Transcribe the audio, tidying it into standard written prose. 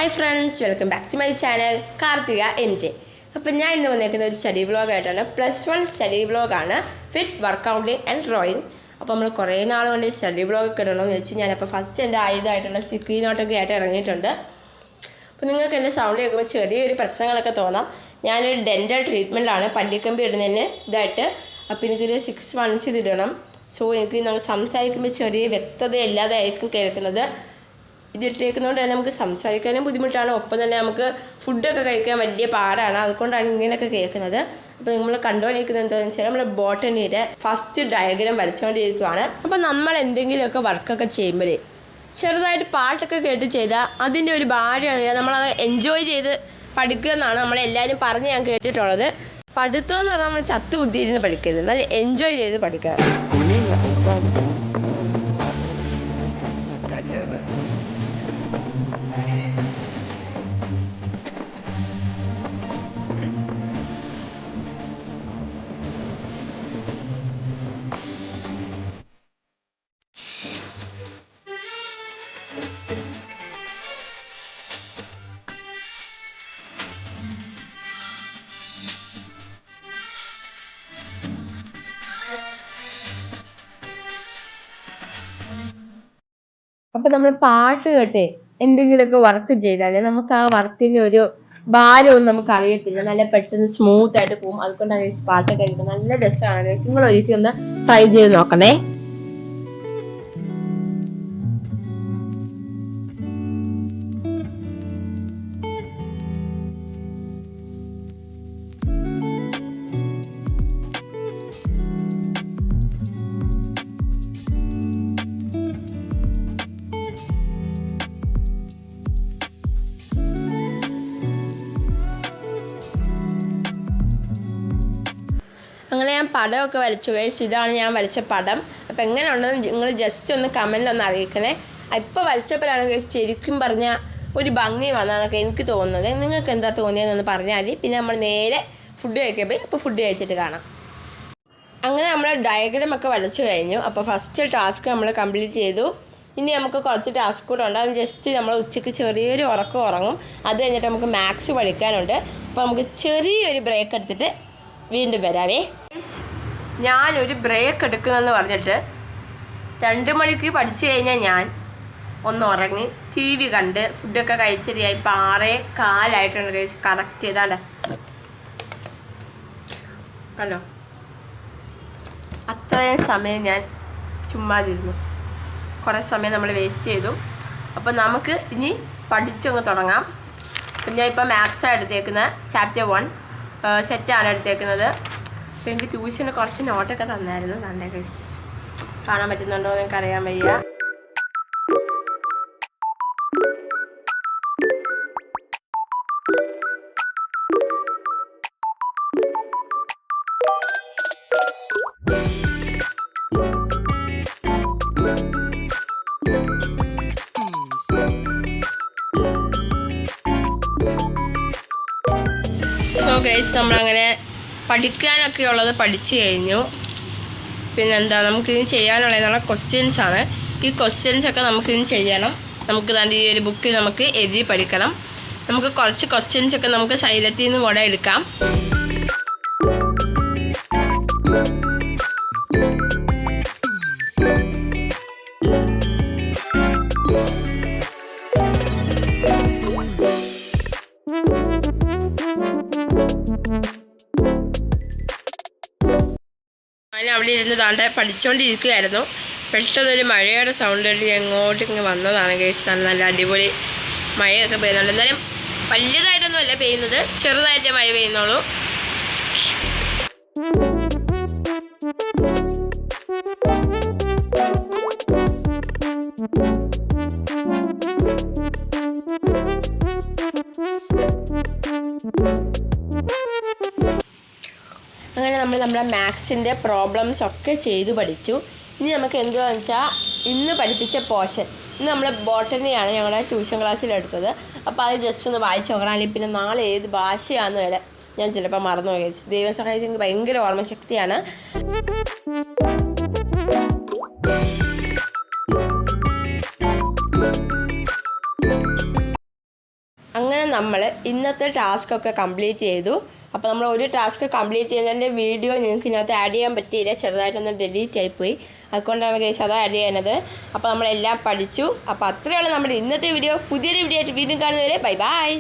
Hi friends, welcome back to my channel Karthika MJ. അപ്പോൾ ഞാൻ ഇന്ന് വന്നേക്കുന്ന ഒരു സ്റ്റഡി വ്ളോഗായിട്ടാണ്. +1 സ്റ്റഡി വ്ളോഗാണ്, ഫിറ്റ് വർക്കൗട്ടിങ് ആൻഡ് ഡ്രോയിങ്. അപ്പോൾ നമ്മൾ കുറേ നാൾ കൊണ്ട് സ്റ്റഡി വ്ളോഗൊക്കെ ഇടണമെന്ന് വെച്ച് ഞാനപ്പോൾ ഫസ്റ്റ് എൻ്റെ ആയതായിട്ടുള്ള സ്ക്രീൻ നോട്ടൊക്കെ ആയിട്ട് ഇറങ്ങിയിട്ടുണ്ട്. അപ്പോൾ നിങ്ങൾക്ക് എൻ്റെ സൗണ്ട് കേൾക്കുമ്പോൾ ചെറിയൊരു പ്രശ്നങ്ങളൊക്കെ തോന്നാം. ഞാനൊരു ഡെൻ്റൽ ട്രീറ്റ്മെൻറ്റിലാണ്, പല്ലിക്കമ്പി ഇടുന്നതിന് ഇതായിട്ട്. അപ്പോൾ എനിക്കൊരു 6 months ഇതിടണം. സോ എനിക്ക് നമ്മൾ സംസാരിക്കുമ്പോൾ ചെറിയ വ്യക്തത ഇല്ലാതെ ആയിരിക്കും കേൾക്കുന്നത്. ഇതിട്ടേക്കുന്നതുകൊണ്ട് തന്നെ നമുക്ക് സംസാരിക്കാനും ബുദ്ധിമുട്ടാണ്, ഒപ്പം തന്നെ നമുക്ക് ഫുഡൊക്കെ കഴിക്കാൻ വലിയ പാടാണ്. അതുകൊണ്ടാണ് ഇങ്ങനെയൊക്കെ കേൾക്കുന്നത്. അപ്പോൾ നമ്മൾ കണ്ടുകൊണ്ടിരിക്കുന്നത് എന്താണെന്ന് വെച്ചാൽ നമ്മുടെ ബോട്ടണിയുടെ ഫസ്റ്റ് ഡയഗ്രാം വരച്ചുകൊണ്ടിരിക്കുകയാണ്. അപ്പോൾ നമ്മൾ എന്തെങ്കിലുമൊക്കെ വർക്കൊക്കെ ചെയ്യുമ്പോൾ ചെറുതായിട്ട് പാട്ടൊക്കെ കേട്ട് ചെയ്താൽ അതിൻ്റെ ഒരു ഭാരമാണ്. നമ്മളത് എൻജോയ് ചെയ്ത് പഠിക്കുക എന്നാണ് നമ്മളെല്ലാവരും പറഞ്ഞ് ഞാൻ കേട്ടിട്ടുള്ളത്. പഠിത്തം എന്ന് പറഞ്ഞാൽ നമ്മൾ ചത്തു ബുദ്ധിയിരുന്ന് പഠിക്കരുത്, എന്നാൽ എൻജോയ് ചെയ്ത് പഠിക്കുക. അപ്പം നമ്മൾ പാട്ട് കേട്ടേ എന്തെങ്കിലുമൊക്കെ വർക്ക് ചെയ്താൽ നമുക്ക് ആ വർക്കിൻ്റെ ഒരു ഭാരമൊന്നും നമുക്ക് അറിയത്തില്ല, നല്ല പെട്ടെന്ന് സ്മൂത്ത് ആയിട്ട് പോകും. അതുകൊണ്ടാണ് പാട്ടൊക്കെ കേൾക്കുന്നത്, നല്ല രസമാണ്. നിങ്ങൾ ഒരിക്കലും ഒന്ന് ട്രൈ ചെയ്ത് നോക്കണേ. അങ്ങനെ ഞാൻ പടമൊക്കെ വരച്ചു കഴിച്ചു. ഇതാണ് ഞാൻ വരച്ച പടം. അപ്പോൾ എങ്ങനെ ഉണ്ടെന്ന് നിങ്ങൾ ജസ്റ്റ് ഒന്ന് കമൻറ്റിലൊന്ന് അറിയിക്കണേ. ഇപ്പോൾ വരച്ചപ്പോഴാണ് ശരിക്കും പറഞ്ഞാൽ ഒരു ഭംഗി വന്നാന്നൊക്കെ എനിക്ക് തോന്നുന്നത്. നിങ്ങൾക്ക് എന്താ തോന്നിയതെന്നൊന്ന് പറഞ്ഞാൽ മതി. പിന്നെ നമ്മൾ നേരെ ഫുഡ് കഴിക്കാൻ പോയി. അപ്പോൾ ഫുഡ് കഴിച്ചിട്ട് കാണാം. അങ്ങനെ നമ്മൾ ഡയഗ്രാം ഒക്കെ വരച്ചു കഴിഞ്ഞു. അപ്പോൾ ഫസ്റ്റ് ടാസ്ക് നമ്മൾ കംപ്ലീറ്റ് ചെയ്തു. ഇനി നമുക്ക് കുറച്ച് ടാസ്ക് കൂടെ ഉണ്ട്. അത് ജസ്റ്റ് നമ്മൾ ഉച്ചയ്ക്ക് ചെറിയൊരു ഉറക്കം ഉറങ്ങും. അത് കഴിഞ്ഞിട്ട് നമുക്ക് മാത്സ് പഠിക്കാനുണ്ട്. അപ്പോൾ നമുക്ക് ചെറിയൊരു ബ്രേക്ക് എടുത്തിട്ട് വീണ്ടും വരാവേ. ഞാനൊരു ബ്രേക്ക് എടുക്കുന്നെന്ന് പറഞ്ഞിട്ട് 2 മണിക്ക് പഠിച്ചു കഴിഞ്ഞാൽ ഞാൻ ഒന്ന് ഉറങ്ങി, TV കണ്ട് ഫുഡൊക്കെ കഴിച്ചരിയായി. ഇപ്പോൾ 6:15 കഴിച്ച് കറക്റ്റ് ചെയ്താലേ കണ്ടോ. അത്രയും സമയം ഞാൻ ചുമ്മാതിരുന്നു, കുറേ സമയം നമ്മൾ വേസ്റ്റ് ചെയ്തു. അപ്പോൾ നമുക്ക് ഇനി പഠിച്ചൊന്ന് തുടങ്ങാം. ഞാൻ ഇപ്പോൾ മാത്സാണ് എടുത്തേക്കുന്നത്, ചാപ്റ്റർ 1 സെറ്റാണ് എടുത്തേക്കുന്നത്. അപ്പോൾ എനിക്ക് ട്യൂഷന് കുറച്ച് നോട്ടൊക്കെ തന്നായിരുന്നു. നല്ല കാണാൻ പറ്റുന്നുണ്ടോ എന്ന് എനിക്കറിയാൻ വയ്യ. സോ ഗൈസ്, നമ്മളങ്ങനെ പഠിക്കാനൊക്കെ ഉള്ളത് പഠിച്ചു കഴിഞ്ഞു. പിന്നെന്താ നമുക്കിനി ചെയ്യാനുള്ളതെന്നുള്ള ക്വസ്റ്റ്യൻസാണ്. ഈ ക്വസ്റ്റ്യൻസൊക്കെ നമുക്കിനി ചെയ്യണം. നമുക്ക് തന്നെ ഈ ഒരു ബുക്കിൽ നമുക്ക് എഴുതി പഠിക്കണം. നമുക്ക് കുറച്ച് ക്വസ്റ്റ്യൻസൊക്കെ നമുക്ക് ശൈലത്തിൽ നിന്ന് കൂടെ എടുക്കാം. ഞാൻ അവിടെ ഇരുന്ന് താണ്ടെ പഠിച്ചുകൊണ്ടിരിക്കുകയായിരുന്നു. പെട്ടെന്നൊരു മഴയുടെ സൗണ്ട് കേട്ട് എങ്ങോട്ടിങ്ങ് വന്നതാണ് ഗൈസ്. നല്ല അടിപൊളി മഴയൊക്കെ പെയ്യുന്നുണ്ട്. എന്നാലും വലിയതായിട്ടൊന്നും അല്ല പെയ്യുന്നത്, ചെറുതായിട്ടേ മഴ പെയ്യുന്നുള്ളൂ. അങ്ങനെ നമ്മൾ നമ്മുടെ മാത്സിൻ്റെ പ്രോബ്ലംസ് ഒക്കെ ചെയ്തു പഠിച്ചു. ഇനി നമുക്ക് എന്താണെന്ന് വെച്ചാൽ ഇന്ന് പഠിപ്പിച്ച പോർഷൻ, ഇന്ന് നമ്മൾ ബോട്ടണിയാണ് ഞങ്ങളുടെ ട്യൂഷൻ ക്ലാസ്സിലെടുത്തത്. അപ്പോൾ അത് ജസ്റ്റ് ഒന്ന് വായിച്ച് നോക്കണം. അല്ലെങ്കിൽ പിന്നെ നാളെ ഏത് ഭാഷയാണെന്ന് വരെ ഞാൻ ചിലപ്പോൾ മറന്നു പോയി. ദൈവം സഹായിച്ച് എനിക്ക് ഭയങ്കര ഓർമ്മശക്തിയാണ്. അങ്ങനെ നമ്മൾ ഇന്നത്തെ ടാസ്ക്കൊക്കെ കംപ്ലീറ്റ് ചെയ്തു. അപ്പോൾ നമ്മൾ ഒരു ടാസ്ക് കംപ്ലീറ്റ് ചെയ്യുന്നതിൻ്റെ വീഡിയോ നിങ്ങൾക്ക് ഇതിനകത്ത് ആഡ് ചെയ്യാൻ പറ്റിയില്ല, ചെറുതായിട്ടൊന്ന് ഡിലീറ്റ് ആയിപ്പോയി. അതുകൊണ്ടാണ് കേസ് അത് ആഡ് ചെയ്യുന്നത്. അപ്പോൾ നമ്മളെല്ലാം പഠിച്ചു. അപ്പോൾ അത്രയുള്ള നമ്മുടെ ഇന്നത്തെ വീഡിയോ. പുതിയൊരു വീഡിയോ ആയിട്ട് വീണ്ടും കാണുന്നവരെ ബൈ ബൈ.